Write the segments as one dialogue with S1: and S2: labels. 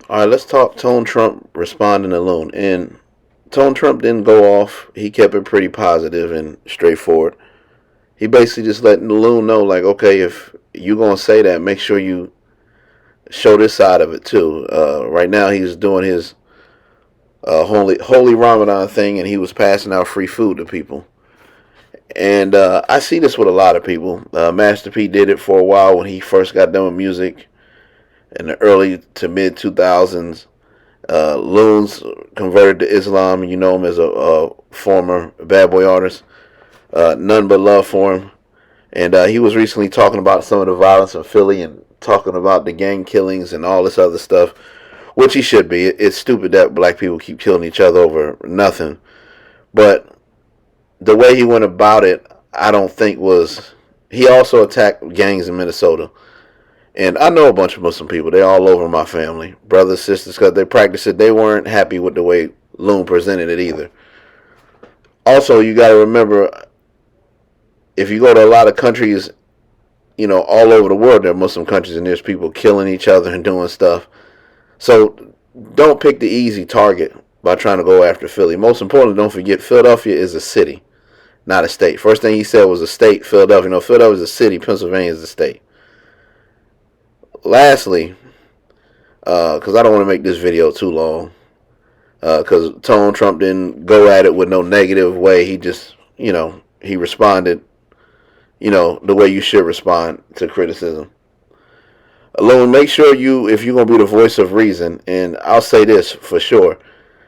S1: All right, let's talk Tone Trump responding to Loon. And Tone Trump didn't go off. He kept it pretty positive and straightforward. He basically just let Loon know, like, okay, if you gonna say that, make sure you show this side of it too. Right now, he's doing his holy Ramadan thing, and he was passing out free food to people. And I see this with a lot of people. Master P did it for a while when he first got done with music in the early to mid 2000s. Loon's converted to Islam. You know him as a former bad boy artist. None but love for him. And he was recently talking about some of the violence in Philly and talking about the gang killings and all this other stuff, which he should be. It's stupid that black people keep killing each other over nothing. But the way he went about it, I don't think was. He also attacked gangs in Minnesota. And I know a bunch of Muslim people. They're all over my family. Brothers, sisters, because they practice it. They weren't happy with the way Loon presented it either. Also, you got to remember, if you go to a lot of countries, all over the world, there are Muslim countries, and there's people killing each other and doing stuff. So don't pick the easy target by trying to go after Philly. Most importantly, don't forget, Philadelphia is a city, not a state. First thing he said was a state, Philadelphia. No, Philadelphia is a city. Pennsylvania is a state. Lastly, because I don't want to make this video too long, because Tone Trump didn't go at it with no negative way. He just, he responded, the way you should respond to criticism. Loon, make sure if you're going to be the voice of reason, and I'll say this for sure.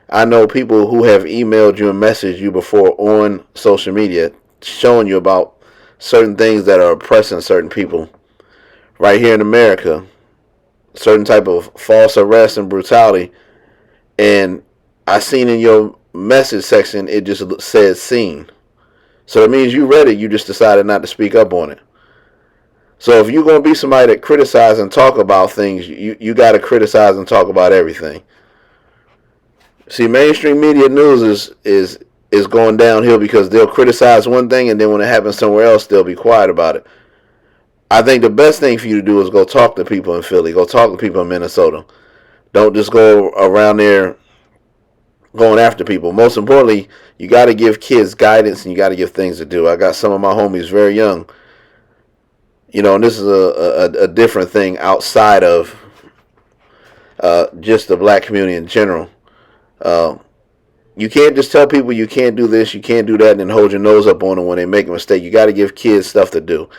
S1: I know people who have emailed you and messaged you before on social media showing you about certain things that are oppressing certain people. Right here in America, certain type of false arrest and brutality. And I seen in your message section, it just says seen. So that means you read it, you just decided not to speak up on it. So if you're going to be somebody that criticize and talk about things, you got to criticize and talk about everything. See, mainstream media news is going downhill because they'll criticize one thing, and then when it happens somewhere else, they'll be quiet about it. I think the best thing for you to do is go talk to people in Philly. Go talk to people in Minnesota. Don't just go around there going after people. Most importantly, you got to give kids guidance and you got to give things to do. I got some of my homies very young. And this is a different thing outside of just the black community in general. You can't just tell people you can't do this, you can't do that, and then hold your nose up on them when they make a mistake. You got to give kids stuff to do.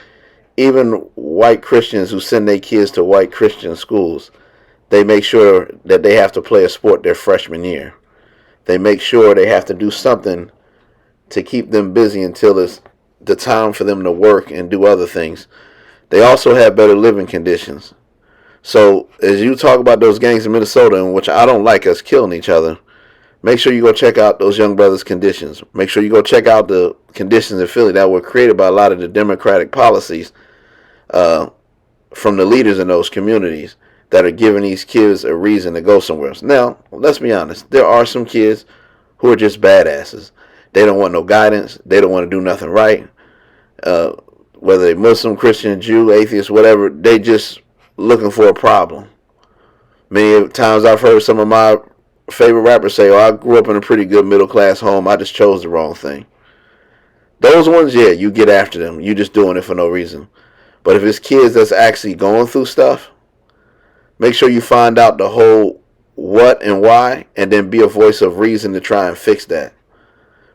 S1: Even white Christians who send their kids to white Christian schools, they make sure that they have to play a sport their freshman year. They make sure they have to do something to keep them busy until it's the time for them to work and do other things. They also have better living conditions. So as you talk about those gangs in Minnesota, in which I don't like us killing each other, make sure you go check out those young brothers' conditions. Make sure you go check out the conditions in Philly that were created by a lot of the democratic policies from the leaders in those communities that are giving these kids a reason to go somewhere else. Now, let's be honest. There are some kids who are just badasses. They don't want no guidance. They don't want to do nothing right. Whether they're Muslim, Christian, Jew, atheist, whatever, they just looking for a problem. Many times I've heard some of my favorite rappers say, I grew up in a pretty good middle-class home. I just chose the wrong thing. Those ones, yeah, you get after them. You just doing it for no reason. But if it's kids that's actually going through stuff, make sure you find out the whole what and why, and then be a voice of reason to try and fix that.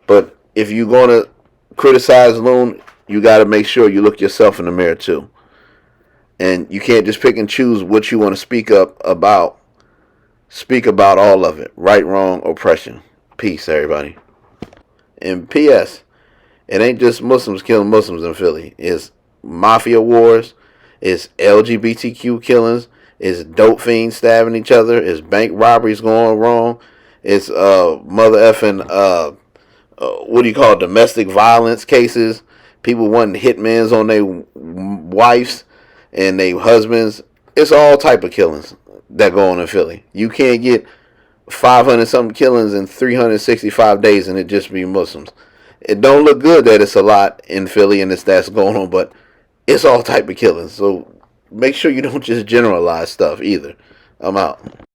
S1: But if you're going to criticize Loon, you got to make sure you look yourself in the mirror too. And you can't just pick and choose what you want to speak up about. Speak about all of it. Right, wrong, oppression. Peace, everybody. And P.S. It ain't just Muslims killing Muslims in Philly. It's mafia wars. It's LGBTQ killings. It's dope fiends stabbing each other. It's bank robberies going wrong. It's mother effing what do you call it? Domestic violence cases. People wanting hitmans on their wives and their husbands. It's all type of killings that go on in Philly. You can't get 500 something killings in 365 days and it just be Muslims. It don't look good that it's a lot in Philly and that's going on, but it's all type of killings. So make sure you don't just generalize stuff either. I'm out.